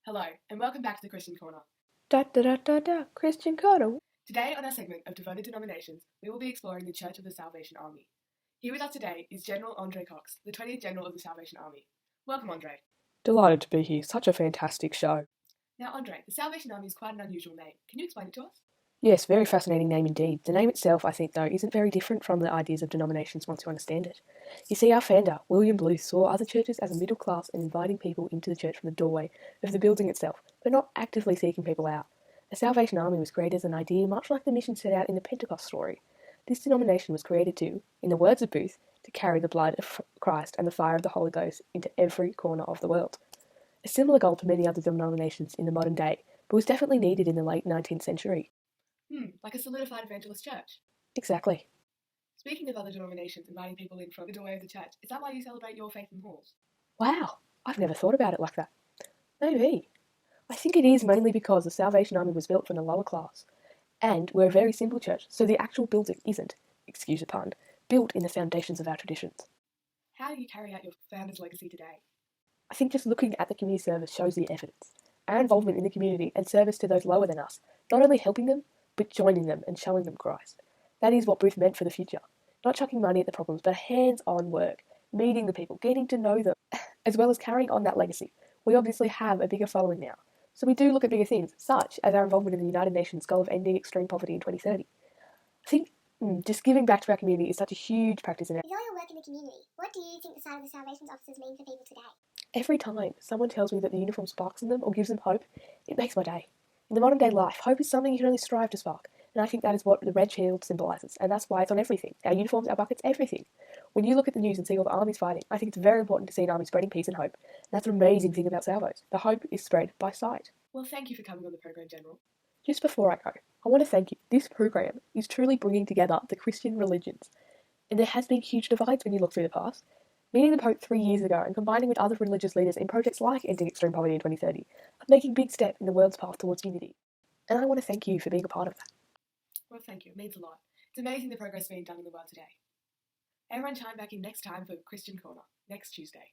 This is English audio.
Hello, and welcome back to the Christian Corner. Christian Corner. Today, on our segment of Devoted Denominations, we will be exploring the Church of the Salvation Army. Here with us today is General Andre Cox, the 20th General of the Salvation Army. Welcome, Andre. Delighted to be here. Such a fantastic show. Now, Andre, the Salvation Army is quite an unusual name. Can you explain it to us? Yes, very fascinating name indeed. The name itself, I think, though, isn't very different from the ideas of denominations once you understand it. You see, our founder, William Bluth, saw other churches as a middle class and inviting people into the church from the doorway of the building itself, but not actively seeking people out. The Salvation Army was created as an idea much like the mission set out in the Pentecost story. This denomination was created to, in the words of Booth, to carry the blood of Christ and the fire of the Holy Ghost into every corner of the world. A similar goal to many other denominations in the modern day, but was definitely needed in the late 19th century. Like a solidified evangelist church. Exactly. Speaking of other denominations inviting people in from the doorway of the church, is that why you celebrate your faith in halls? Wow, I've never thought about it like that. Maybe. I think it is mainly because the Salvation Army was built for the lower class, and we're a very simple church, so the actual building isn't, excuse the pun, built in the foundations of our traditions. How do you carry out your founder's legacy today? I think just looking at the community service shows the evidence. Our involvement in the community and service to those lower than us, not only helping them, but joining them and showing them Christ. That is what Booth meant for the future. Not chucking money at the problems, but hands-on work, meeting the people, getting to know them, as well as carrying on that legacy. We obviously have a bigger following now. So we do look at bigger things, such as our involvement in the United Nations goal of ending extreme poverty in 2030. I think just giving back to our community is such a huge practice in it. With all your work in the community, what do you think the side of the Salvation's officers mean for people today? Every time someone tells me that the uniform sparks in them or gives them hope, it makes my day. In the modern day life, hope is something you can only strive to spark, and I think that is what the red shield symbolises, and that's why it's on everything. Our uniforms, our buckets, everything. When you look at the news and see all the armies fighting, I think it's very important to see an army spreading peace and hope. And that's an amazing thing about Salvos. The hope is spread by sight. Well, thank you for coming on the program, General. Just before I go, I want to thank you. This program is truly bringing together the Christian religions, and there has been huge divides when you look through the past. Meeting the Pope 3 years ago and combining with other religious leaders in projects like ending extreme poverty in 2030 are making big steps in the world's path towards unity. And I want to thank you for being a part of that. Well, thank you. It means a lot. It's amazing the progress being done in the world today. Everyone chime back in next time for Christian Corner, next Tuesday.